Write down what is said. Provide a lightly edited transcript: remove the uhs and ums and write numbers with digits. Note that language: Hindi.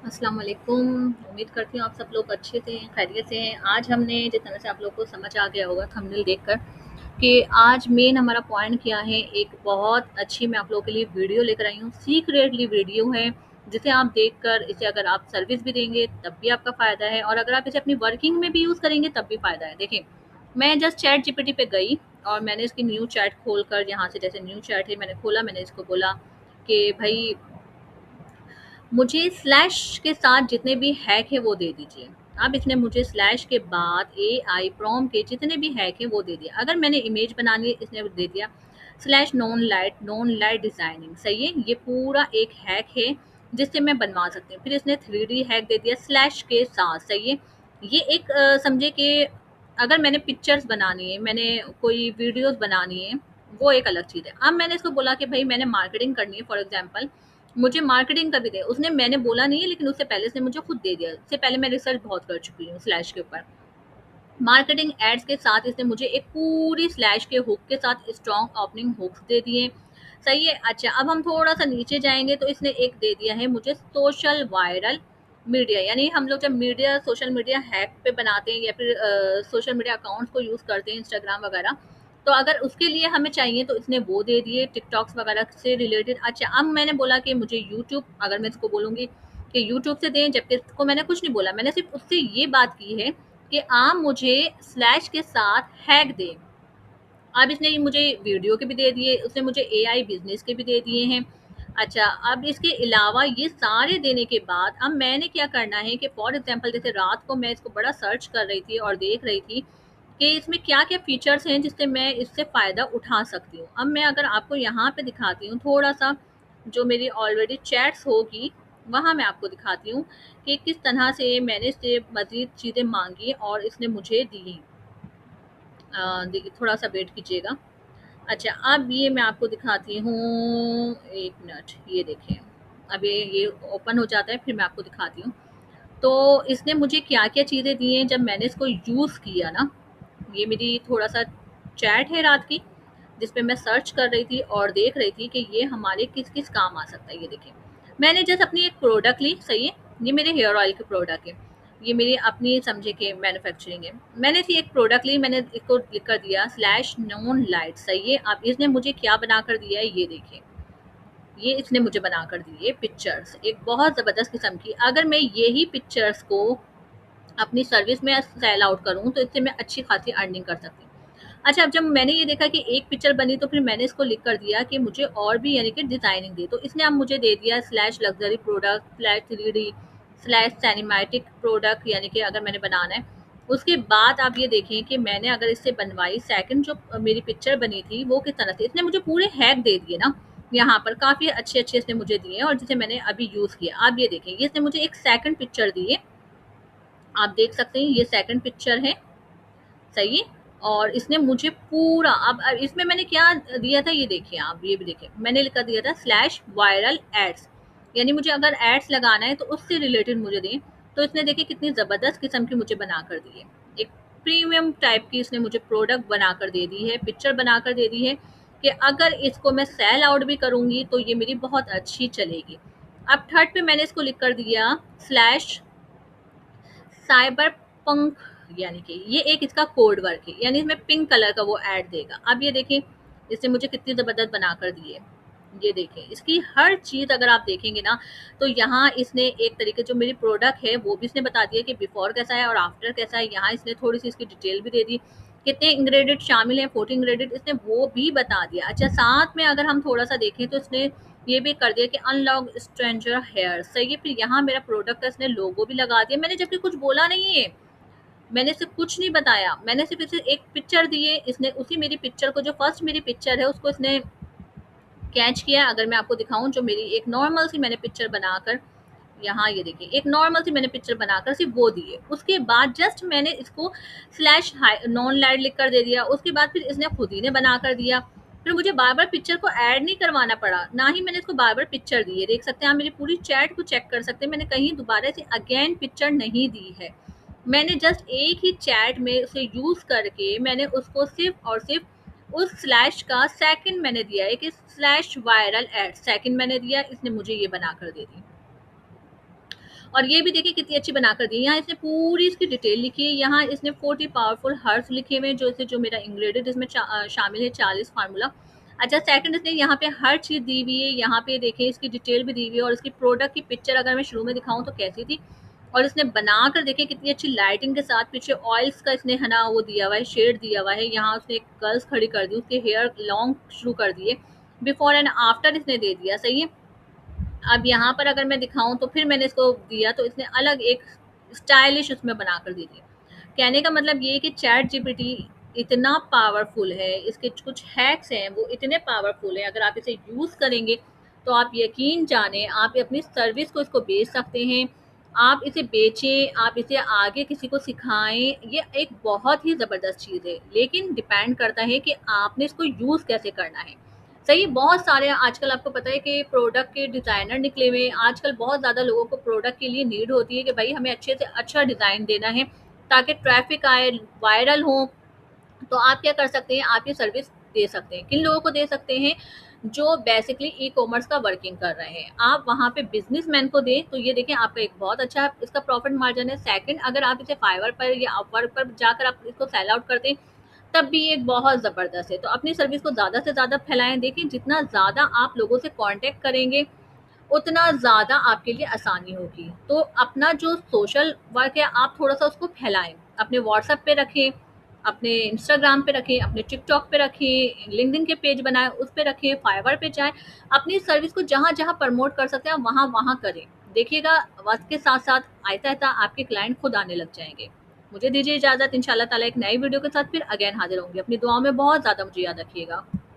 अस्सलाम वालेकुम। उम्मीद करती हूँ आप सब लोग अच्छे से हैं, खैरियत से हैं। आज हमने जिस तरह से आप लोग को समझ आ गया होगा थंबनेल देखकर कि आज मेन हमारा पॉइंट क्या है। एक बहुत अच्छी मैं आप लोगों के लिए वीडियो लेकर आई हूँ, सीक्रेटली वीडियो है, जिसे आप देखकर इसे अगर आप सर्विस भी देंगे तब भी आपका फ़ायदा है, और अगर आप इसे अपनी वर्किंग में भी यूज़ करेंगे तब भी फ़ायदा है। देखिए, मैं जस्ट चैट जीपीटी पे गई और मैंने इसकी न्यू चैट खोलकर, यहाँ से जैसे न्यू चैट है मैंने खोला, मैंने इसको बोला कि भई मुझे स्लैश के साथ जितने भी हैक है वो दे दीजिए। अब इसने मुझे स्लैश के बाद एआई प्रॉम्प्ट के जितने भी हैक है वो दे दिया। अगर मैंने इमेज बनानी है, इसने दे दिया स्लैश नॉन लाइट डिजाइनिंग। सही है, ये पूरा एक हैक है जिससे मैं बनवा सकती हूँ। फिर इसने 3D हैक दे दिया स्लैश के साथ। सही है, ये एक समझे कि अगर मैंने पिक्चर्स बनानी है, मैंने कोई वीडियोस बनानी है, वो एक अलग चीज़ है। अब मैंने इसको बोला कि भाई मैंने मार्केटिंग करनी है, फॉर एग्जांपल मुझे मार्केटिंग का भी दे। उसने, मैंने बोला नहीं है लेकिन उससे पहले इसने मुझे खुद दे दिया। इससे पहले मैं रिसर्च बहुत कर चुकी हूँ स्लैश के ऊपर। मार्केटिंग एड्स के साथ इसने मुझे एक पूरी स्लैश के हुक के साथ स्ट्रॉन्ग ओपनिंग हुक्स दे दिए। सही है। अच्छा, अब हम थोड़ा सा नीचे जाएंगे तो इसने एक दे दिया है मुझे सोशल वायरल मीडिया। यानी हम लोग जब मीडिया, सोशल मीडिया हैक पे बनाते हैं या फिर सोशल मीडिया अकाउंट्स को यूज़ करते हैं, इंस्टाग्राम वगैरह, तो अगर उसके लिए हमें चाहिए तो इसने वो दे दिए, टिकटॉक्स वगैरह से रिलेटेड। अच्छा, अब मैंने बोला कि मुझे यूट्यूब, अगर मैं इसको बोलूँगी कि यूट्यूब से दें, जबकि इसको मैंने कुछ नहीं बोला, मैंने सिर्फ उससे ये बात की है कि आप मुझे स्लैश के साथ हैक दें। अब इसने ये मुझे वीडियो के भी दे दिए, उसने मुझे एआई बिजनेस के भी दे दिए हैं। अच्छा, अब इसके अलावा ये सारे देने के बाद अब मैंने क्या करना है कि फॉर एग्जांपल जैसे रात को मैं इसको बड़ा सर्च कर रही थी और देख रही थी कि इसमें क्या क्या फीचर्स हैं जिससे मैं इससे फ़ायदा उठा सकती हूँ। अब मैं अगर आपको यहाँ पे दिखाती हूँ थोड़ा सा, जो मेरी ऑलरेडी चैट्स होगी वहाँ मैं आपको दिखाती हूँ कि किस तरह से मैंने इससे मज़ीद चीज़ें मांगी और इसने मुझे दी। देखिए, थोड़ा सा वेट कीजिएगा। अच्छा, अब ये मैं आपको दिखाती हूँ, एक मिनट, ये देखिए। अब ये ओपन हो जाता है, फिर मैं आपको दिखाती हूँ। तो इसने मुझे क्या क्या चीज़ें दी हैं जब मैंने इसको यूज़ किया ना। ये मेरी थोड़ा सा चैट है रात की, जिसपे मैं सर्च कर रही थी और देख रही थी कि ये हमारे किस किस काम आ सकता है। ये देखिए, मैंने जस्ट अपनी एक प्रोडक्ट ली। सही है, ये मेरे हेयर ऑयल की प्रोडक्ट है, ये मेरी अपनी समझे कि मैन्युफैक्चरिंग है। मैंने इसी एक प्रोडक्ट ली, मैंने इसको लिख कर दिया स्लैश नॉन लाइट। सही है, अब इसने मुझे क्या बना कर दिया है ये देखिए। ये इसने मुझे बना कर दी है पिक्चर्स, एक बहुत ज़बरदस्त किस्म की। अगर मैं यही पिक्चर्स को अपनी सर्विस में सेल आउट करूँ तो इससे मैं अच्छी खासी अर्निंग कर सकती हूँ। अच्छा, अब जब मैंने ये देखा कि एक पिक्चर बनी तो फिर मैंने इसको लिख कर दिया कि मुझे और भी यानी कि डिज़ाइनिंग दी। तो इसने अब मुझे दे दिया slash luxury product slash 3D slash cinematic product, यानी कि अगर मैंने बनाना है। उसके बाद आप ये देखें कि मैंने अगर इससे बनवाई, सेकंड जो मेरी पिक्चर बनी थी वो किस तरह से इसने मुझे पूरे हैक दे दिए ना। यहाँ पर काफ़ी अच्छे अच्छे इसने मुझे दिए और जिसे मैंने अभी यूज़ किया। आप ये देखें, ये इसने मुझे एक सेकंड पिक्चर दी है, आप देख सकते हैं ये सेकंड पिक्चर है। सही है, और इसने मुझे पूरा, अब इसमें मैंने क्या दिया था ये देखिए, आप ये भी देखिए, मैंने लिखा दिया था स्लैश वायरल एड्स। यानी मुझे अगर एड्स लगाना है तो उससे रिलेटेड मुझे दें। तो इसने देखिए कितनी ज़बरदस्त किस्म की मुझे बना कर दी है, एक प्रीमियम टाइप की इसने मुझे प्रोडक्ट बना कर दे दी है, पिक्चर बना कर दे दी है कि अगर इसको मैं सेल आउट भी करूँगी तो ये मेरी बहुत अच्छी चलेगी। अब थर्ड पे मैंने इसको लिख कर दिया स्लैश साइबर पंक, यानी कि ये एक इसका कोड वर्क है, यानी इसमें पिंक कलर का वो ऐड देगा। अब ये देखिए, इसने मुझे कितनी ज़बरदस्त बना कर दी है। ये देखें, इसकी हर चीज़ अगर आप देखेंगे ना, तो यहाँ इसने एक तरीके जो मेरी प्रोडक्ट है वो भी इसने बता दिया कि बिफोर कैसा है और आफ्टर कैसा है। यहाँ इसने थोड़ी सी इसकी डिटेल भी दे दी, कितने इंग्रेडिएंट शामिल हैं, 14 इंग्रेडिएंट इसने वो भी बता दिया। अच्छा, साथ में अगर हम थोड़ा सा देखें तो इसने ये भी कर दिया कि अनलॉक स्ट्रेंजर हेयर। सही है, फिर यहाँ मेरा प्रोडक्ट का इसने लोगो भी लगा दिया, मैंने जबकि कुछ बोला नहीं है, मैंने सिर्फ कुछ नहीं बताया, मैंने सिर्फ इसे एक पिक्चर दी है। इसने उसी मेरी पिक्चर को, जो फर्स्ट मेरी पिक्चर है उसको इसने कैच किया। अगर मैं आपको दिखाऊं, जो मेरी एक नॉर्मल सी मैंने पिक्चर बनाकर, यहाँ ये देखिए, एक नॉर्मल सी मैंने पिक्चर बनाकर सिर्फ वो दी है। उसके बाद जस्ट मैंने इसको स्लैश नॉन लाइट लिख कर दे दिया। उसके बाद फिर इसने खुद ही ने बना कर दिया, फिर मुझे बार बार पिक्चर को ऐड नहीं करवाना पड़ा, ना ही मैंने इसको बार बार पिक्चर दी है। देख सकते हैं आप, मेरी पूरी चैट को चेक कर सकते हैं, मैंने कहीं दोबारा से अगेन पिक्चर नहीं दी है। मैंने जस्ट एक ही चैट में उसे यूज़ करके मैंने उसको सिर्फ और सिर्फ उस स्लैश का सेकंड मैंने दिया है कि स्लैश वायरल एड, सेकंड मैंने दिया, इसने मुझे ये बना कर दे दी। और ये भी देखिए कितनी अच्छी बनाकर दी है। यहाँ इसने पूरी इसकी डिटेल लिखी है। यहाँ इसने 40 पावरफुल हर्ब्स लिखे हुए हैं, जो मेरा इंग्रेडिएंट इसमें शामिल है 40 फार्मूला। अच्छा, सेकंड इसने यहाँ पे हर चीज़ दी हुई है। यहाँ पे देखिए इसकी डिटेल भी दी हुई है, और इसकी प्रोडक्ट की पिक्चर अगर मैं शुरू में दिखाऊं तो कैसी थी, और इसने बनाकर देखिए कितनी अच्छी लाइटिंग के साथ पीछे ऑयल्स का इसने है ना वो दिया हुआ है, शेड दिया हुआ है। यहाँ उसने एक गर्ल्स खड़ी कर दी, उसके हेयर लॉन्ग शुरू कर दिए, बिफोर एंड आफ्टर इसने दे दिया, सही है। अब यहाँ पर अगर मैं दिखाऊं तो फिर मैंने इसको दिया तो इसने अलग एक स्टाइलिश उसमें बनाकर दे दिया। कहने का मतलब ये है कि चैट जीपीटी इतना पावरफुल है, इसके कुछ हैक्स हैं वो इतने पावरफुल हैं, अगर आप इसे यूज़ करेंगे तो आप यकीन जाने आप अपनी सर्विस को इसको बेच सकते हैं। आप इसे बेचें, आप इसे आगे किसी को सिखाएं, ये एक बहुत ही ज़बरदस्त चीज़ है, लेकिन डिपेंड करता है कि आपने इसको यूज़ कैसे करना है। सही, बहुत सारे आजकल आपको पता है कि प्रोडक्ट के डिज़ाइनर निकले हुए हैं। आजकल बहुत ज़्यादा लोगों को प्रोडक्ट के लिए नीड होती है कि भाई हमें अच्छे से अच्छा डिज़ाइन देना है ताकि ट्रैफिक आए, वायरल हो। तो आप क्या कर सकते हैं, आप ये सर्विस दे सकते हैं। किन लोगों को दे सकते हैं, जो बेसिकली ई कॉमर्स का वर्किंग कर रहे हैं, आप वहाँ पे बिजनेसमैन को दें तो ये देखें आपका एक बहुत अच्छा इसका प्रॉफिट मार्जिन है। सेकंड, अगर आप इसे फाइवर पर या अपवर्क पर जाकर आप इसको सेल आउट करते हैं तब भी एक बहुत ज़बरदस्त है। तो अपनी सर्विस को ज़्यादा से ज़्यादा फैलाएं। देखिए जितना ज़्यादा आप लोगों से कांटेक्ट करेंगे उतना ज़्यादा आपके लिए आसानी होगी। तो अपना जो सोशल वर्क है आप थोड़ा सा उसको फैलाएं, अपने व्हाट्सएप पे रखें, अपने इंस्टाग्राम पे रखें, अपने टिकटॉक पे रखें, लिंक्डइन के पेज बनाएं उस पे रखें, फाइवर पे जाएं। अपनी सर्विस को जहाँ जहाँ प्रमोट कर सकते हैं वहाँ वहाँ करें। देखिएगा वक्त के साथ साथ आहिस्ता आहिस्ता आपके क्लाइंट खुद आने लग जाएंगे। मुझे दीजिए इजाज़त, इंशाल्लाह ताला एक नई वीडियो के साथ फिर अगेन हाजिर होंगी। अपनी दुआओं में बहुत ज़्यादा मुझे याद रखिएगा।